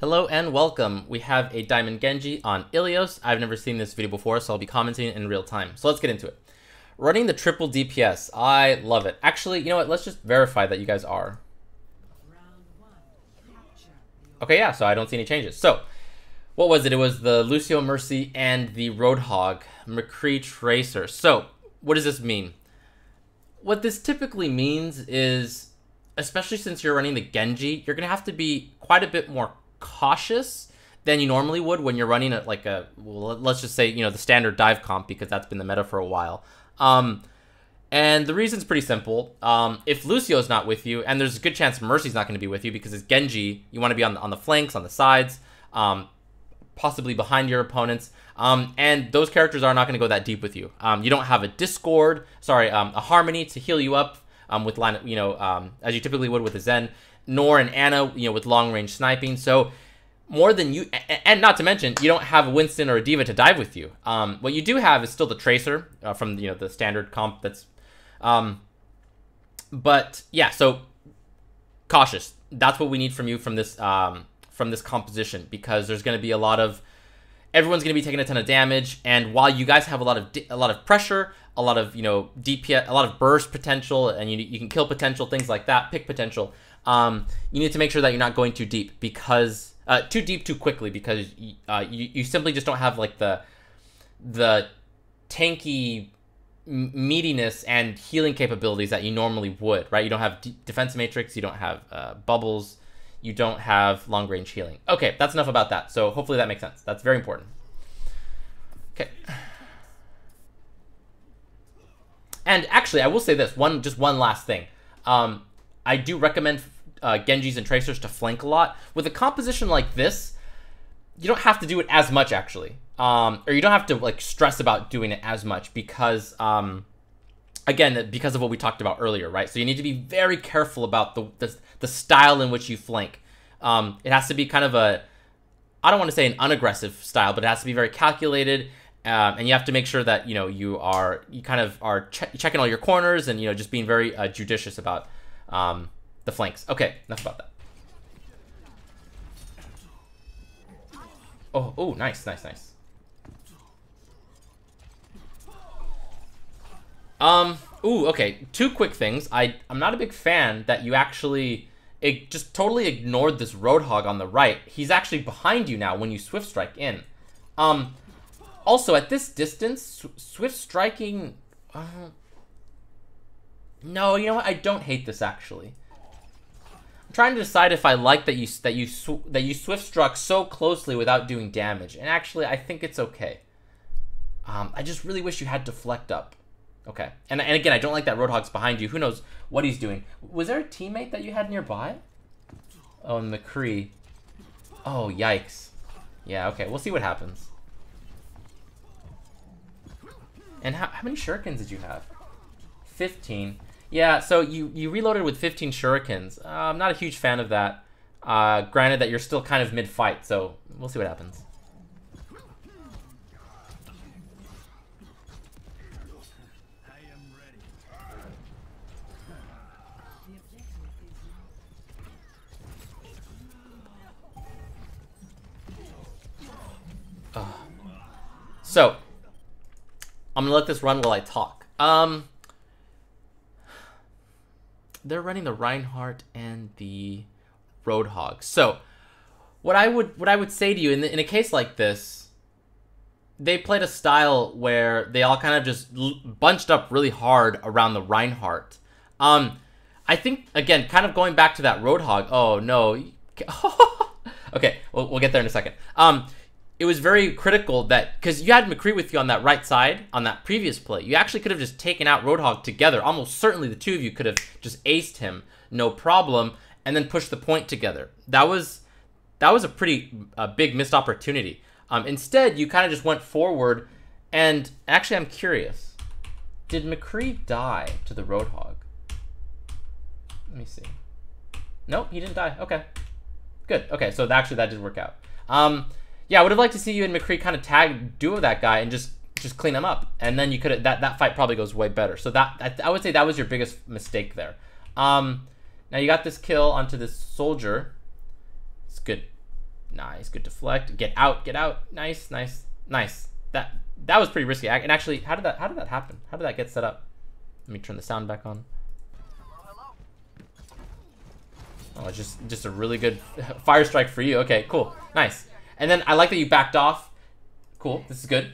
Hello and welcome. We have a Diamond Genji on Ilios. I've never seen this video before, so I'll be commenting in real time. So let's get into it. Running the triple DPS. I love it. Actually, you know what? Let's just verify that you guys are. Okay, yeah, so I don't see any changes. So, what was it? It was the Lucio Mercy and the Roadhog McCree Tracer. So, what does this mean? What this typically means is, especially since you're running the Genji, you're going to have to be quite a bit more cautious than you normally would when you're running it like a, well, let's just say, the standard dive comp, because that's been the meta for a while. And the reason's pretty simple. If Lucio's not with you, and there's a good chance Mercy's not going to be with you, because it's Genji, you want to be on the flanks, on the sides, possibly behind your opponents. And those characters are not going to go that deep with you. You don't have a Harmony to heal you up with line, as you typically would with a Zen, nor an Ana, with long range sniping. So more than you, and not to mention, you don't have a Winston or a Diva to dive with you. What you do have is still the Tracer from the standard comp. That's, but yeah. So cautious. That's what we need from you from this composition, because there's going to be a lot of, everyone's going to be taking a ton of damage, and while you guys have a lot of pressure, a lot of DPS, a lot of burst potential, and you can kill potential, things like that, pick potential. You need to make sure that you're not going too deep, because too deep too quickly, because you simply just don't have like the tanky meatiness and healing capabilities that you normally would, right? You don't have defense matrix, you don't have bubbles, you don't have long range healing. Okay, that's enough about that. So hopefully that makes sense. That's very important. Okay. And actually, I will say this, just one last thing. I do recommend Genjis and Tracers to flank a lot. With a composition like this, you don't have to do it as much, actually. Or you don't have to like stress about doing it as much, because, again, because of what we talked about earlier, right? So you need to be very careful about the style in which you flank. It has to be kind of I don't want to say an unaggressive style, but it has to be very calculated. And you have to make sure that, you kind of are checking all your corners, and, just being very judicious about the flanks. Okay, enough about that. Oh, nice. Ooh, okay, two quick things. I'm not a big fan that you actually just totally ignored this Roadhog on the right. He's actually behind you now when you Swift Strike in. Also, at this distance, Swift Striking... no, you know what? I don't hate this, actually. I'm trying to decide if I like that you Swift Struck so closely without doing damage. And actually, I think it's okay. I just really wish you had deflect up. Okay. And again, I don't like that Roadhog's behind you. Who knows what he's doing. Was there a teammate that you had nearby? Oh, McCree. Oh, yikes. Yeah, okay. We'll see what happens. And how many shurikens did you have? 15. Yeah, so you reloaded with 15 shurikens. I'm not a huge fan of that. Granted that you're still kind of mid-fight, so we'll see what happens. So, I'm gonna let this run while I talk. They're running the Reinhardt and the Roadhog. So, what I would say to you in a case like this, they played a style where they all kind of just bunched up really hard around the Reinhardt. I think, again, kind of going back to that Roadhog. Oh no. Okay, we'll get there in a second. It was very critical that, because you had McCree with you on that right side on that previous play, you actually could have just taken out Roadhog together. Almost certainly the two of you could have just aced him, no problem, and then pushed the point together. That was a pretty big missed opportunity. Instead, you kind of just went forward, and actually, I'm curious, did McCree die to the Roadhog? Let me see. Nope, he didn't die. Okay, good. Okay, so actually that did work out. Yeah, I would have liked to see you and McCree kind of duo that guy and just clean him up, and then you could have that fight probably goes way better. So I would say that was your biggest mistake there. Now you got this kill onto this soldier. It's good. Nice, good deflect. Get out, get out. Nice, nice, nice. That was pretty risky. And actually, how did that happen? How did that get set up? Let me turn the sound back on. Oh, it's just a really good fire strike for you. Okay, cool, nice. And then I like that you backed off. Cool, this is good.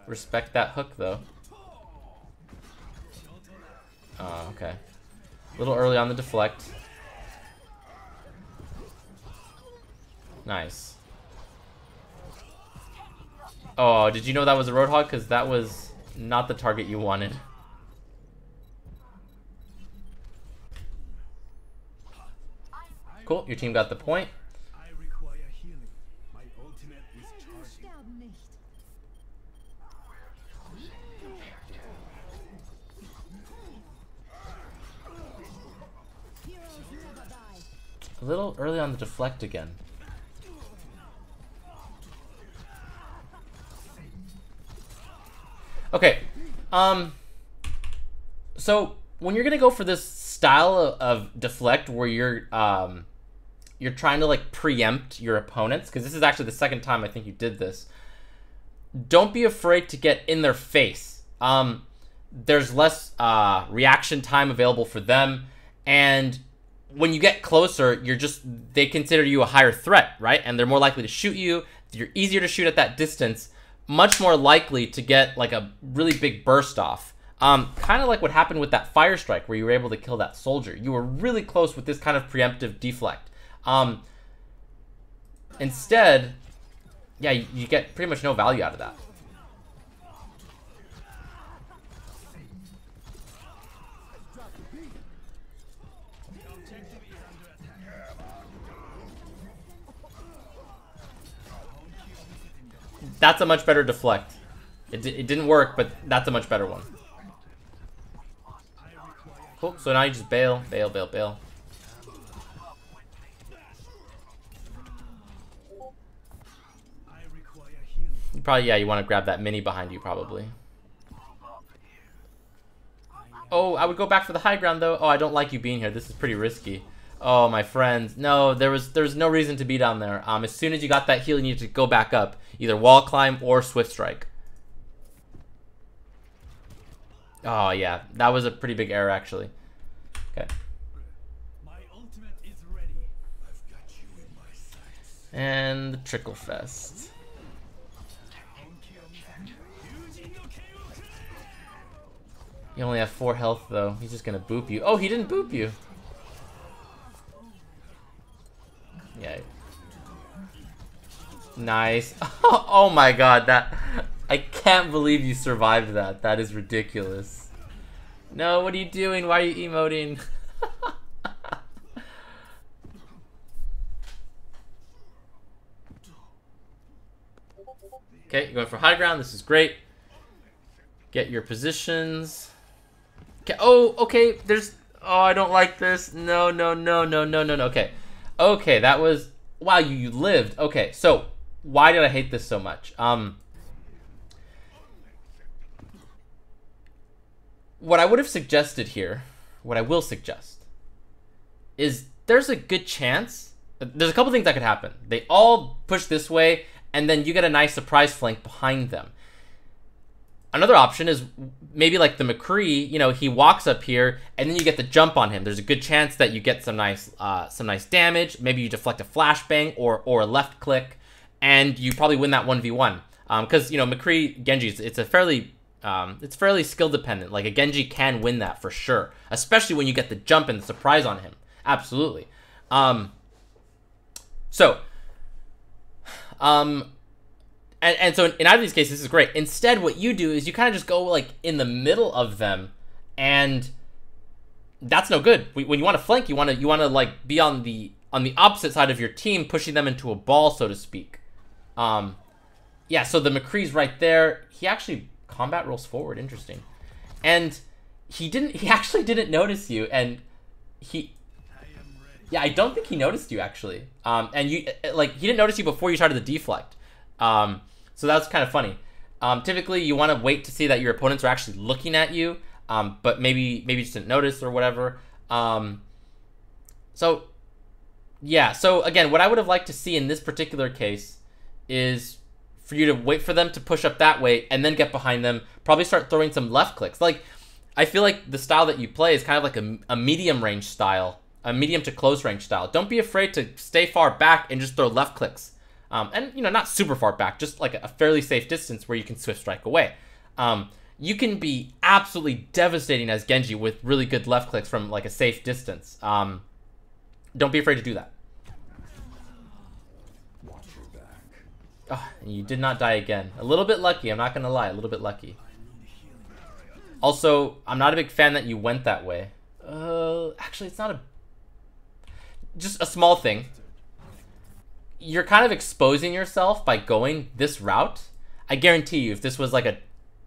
Respect that hook though. Oh, okay. A little early on the deflect. Nice. Oh, did you know that was a Roadhog? Because that was not the target you wanted. Cool, your team got the point. A little early on the deflect again. Okay, so when you're gonna go for this style of deflect where you're trying to like preempt your opponents, because this is actually the second time I think you did this, don't be afraid to get in their face. There's less reaction time available for them, and when you get closer, they consider you a higher threat, right? And they're more likely to shoot you. You're easier to shoot at that distance, much more likely to get like a really big burst off. Kind of like what happened with that fire strike where you were able to kill that soldier. You were really close with this kind of preemptive deflect. Instead, yeah, you get pretty much no value out of that. That's a much better deflect. It didn't work, but that's a much better one. Cool, so now you just bail, bail, bail, bail. You probably, yeah, you want to grab that mini behind you, probably. Oh, I would go back for the high ground, though. Oh, I don't like you being here. This is pretty risky. Oh, my friends. No, there was no reason to be down there. As soon as you got that heal, you needed to go back up. Either wall climb or swift strike. Oh, yeah. That was a pretty big error, actually. Okay. My ultimate is ready. I've got you in my sights. And the Trickle Fest. You only have 4 health, though. He's just gonna boop you. Oh, he didn't boop you. Yeah. Nice. Oh my god, that... I can't believe you survived that. That is ridiculous. No, what are you doing? Why are you emoting? Okay, you're going for high ground. This is great. Get your positions. Okay. Oh, okay. There's... Oh, I don't like this. No, no, no, no, no, no, no. Okay. Okay, that was... Wow, you lived. Okay, so why did I hate this so much? What I would have suggested here, what I will suggest, is there's a good chance... There's a couple things that could happen. They all push this way, and then you get a nice surprise flank behind them. Another option is maybe like the McCree, you know, he walks up here and then you get the jump on him. There's a good chance that you get some nice damage. Maybe you deflect a flashbang or a left click, and you probably win that 1v1. Because you know, McCree Genji, it's fairly skill dependent. Like a Genji can win that for sure, especially when you get the jump and the surprise on him. Absolutely. And so in either of these cases, this is great. Instead, what you do is you kind of just go like in the middle of them, and that's no good. When you want to flank, you want to like be on the opposite side of your team, pushing them into a ball, so to speak. Yeah. So the McCree's right there. He actually combat rolls forward. Interesting. And he actually didn't notice you, and yeah, I don't think he noticed you actually. And he didn't notice you before you started the deflect. So that's kind of funny. Typically, you want to wait to see that your opponents are actually looking at you, but maybe just didn't notice or whatever. So yeah, so again, what I would have liked to see in this particular case is for you to wait for them to push up that way and then get behind them, probably start throwing some left clicks. Like, I feel like the style that you play is kind of like a medium range style, a medium to close range style. Don't be afraid to stay far back and just throw left clicks. And, you know, not super far back, just like a fairly safe distance where you can swift strike away. You can be absolutely devastating as Genji with really good left clicks from like a safe distance. Don't be afraid to do that. Oh, you did not die again. A little bit lucky, I'm not gonna lie, a little bit lucky. Also, I'm not a big fan that you went that way. Actually, it's not just a small thing. You're kind of exposing yourself by going this route. I guarantee you, if this was like a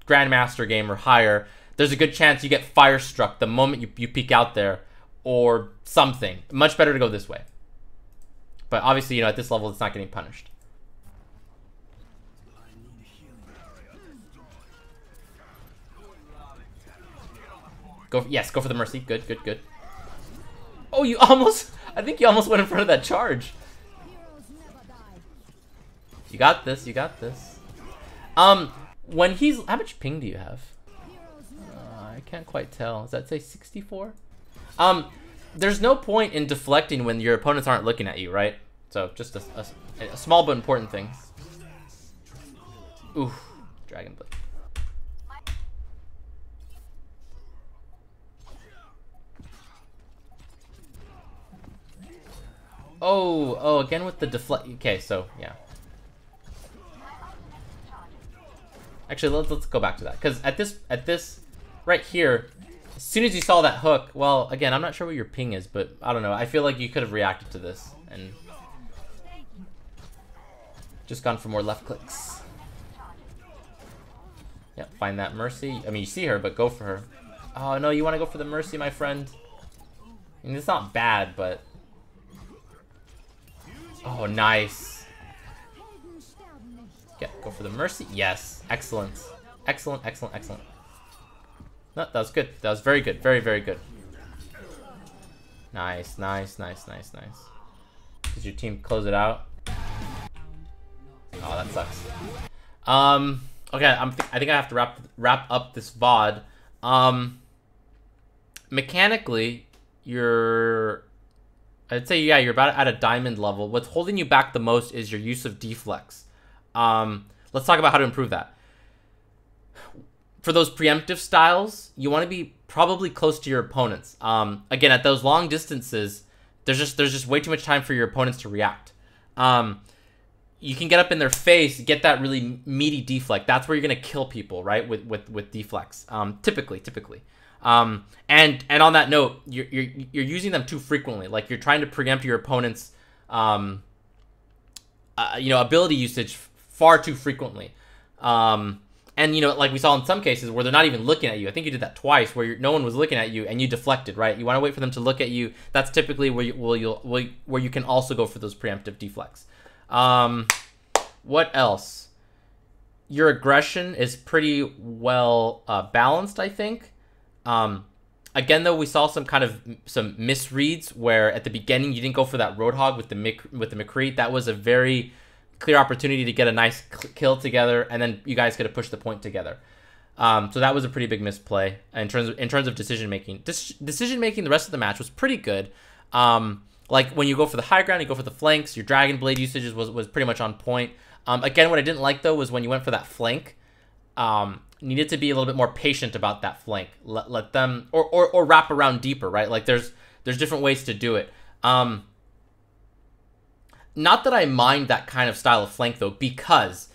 Grandmaster game or higher, there's a good chance you get fire struck the moment you peek out there or something. Much better to go this way. But obviously, you know, at this level, it's not getting punished. Yes, go for the Mercy. Good, good, good. Oh, you almost... I think you almost went in front of that charge. You got this, you got this. When he's... How much ping do you have? I can't quite tell. Does that say 64? There's no point in deflecting when your opponents aren't looking at you, right? So, just a small but important thing. Ooh, Dragon Blade. Oh, again with the deflect. Okay, so yeah. Actually, let's go back to that, because at this right here, as soon as you saw that hook, well, again, I'm not sure what your ping is, but I don't know. I feel like you could have reacted to this and just gone for more left clicks. Yeah, find that Mercy. I mean, you see her, but go for her. Oh no, you want to go for the Mercy, my friend? I mean, it's not bad, but. Oh, nice. Yeah, go for the Mercy. Yes. Excellent. Excellent, excellent, excellent. No, that was good. That was very good. Very, very good. Nice, nice, nice, nice, nice. Did your team close it out? Oh, that sucks. Okay, I think I have to wrap up this VOD. Mechanically, I'd say, yeah, you're about at a diamond level. What's holding you back the most is your use of deflex. Let's talk about how to improve that. For those preemptive styles, you want to be probably close to your opponents. Again, at those long distances, there's just way too much time for your opponents to react. You can get up in their face, get that really meaty deflect. That's where you're gonna kill people, right? With deflex. Typically. And on that note, you're using them too frequently. Like, you're trying to preempt your opponent's ability usage far too frequently. And you know, like we saw in some cases where they're not even looking at you. I think you did that twice, where no one was looking at you and you deflected, right? You want to wait for them to look at you. That's typically where you can also go for those preemptive deflects. What else? Your aggression is pretty well balanced, I think. Again, though, we saw some misreads where at the beginning you didn't go for that Roadhog with the McCree. That was a very clear opportunity to get a nice kill together, and then you guys could have pushed the point together. So that was a pretty big misplay in terms of decision making. Decision making the rest of the match was pretty good. Like when you go for the high ground, you go for the flanks. Your Dragon Blade usage was pretty much on point. Again, what I didn't like though was when you went for that flank. Needed to be a little bit more patient about that flank. Let them or wrap around deeper, right? Like there's different ways to do it. Not that I mind that kind of style of flank though, because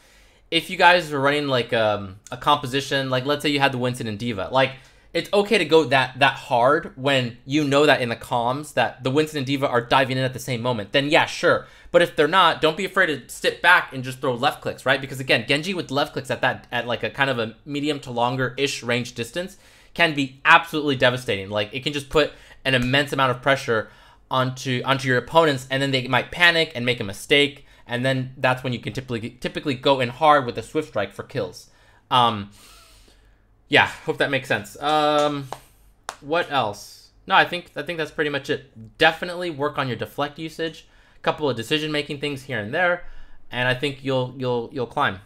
if you guys are running like a composition, like let's say you had the Winston and Diva, like it's okay to go that hard when you know that in the comms that the Winston and Diva are diving in at the same moment. Then yeah, sure. But if they're not, don't be afraid to step back and just throw left clicks, right? Because again, Genji with left clicks at like a kind of a medium to longer-ish range distance can be absolutely devastating. Like it can just put an immense amount of pressure onto your opponents, and then they might panic and make a mistake, and then that's when you can typically go in hard with a swift strike for kills. Yeah, hope that makes sense. What else? No, I think that's pretty much it. Definitely work on your deflect usage, a couple of decision making things here and there, and I think you'll climb.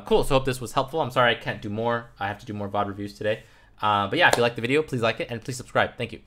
Cool. So hope this was helpful. I'm sorry I can't do more. I have to do more VOD reviews today. But yeah, if you like the video, please like it and please subscribe. Thank you.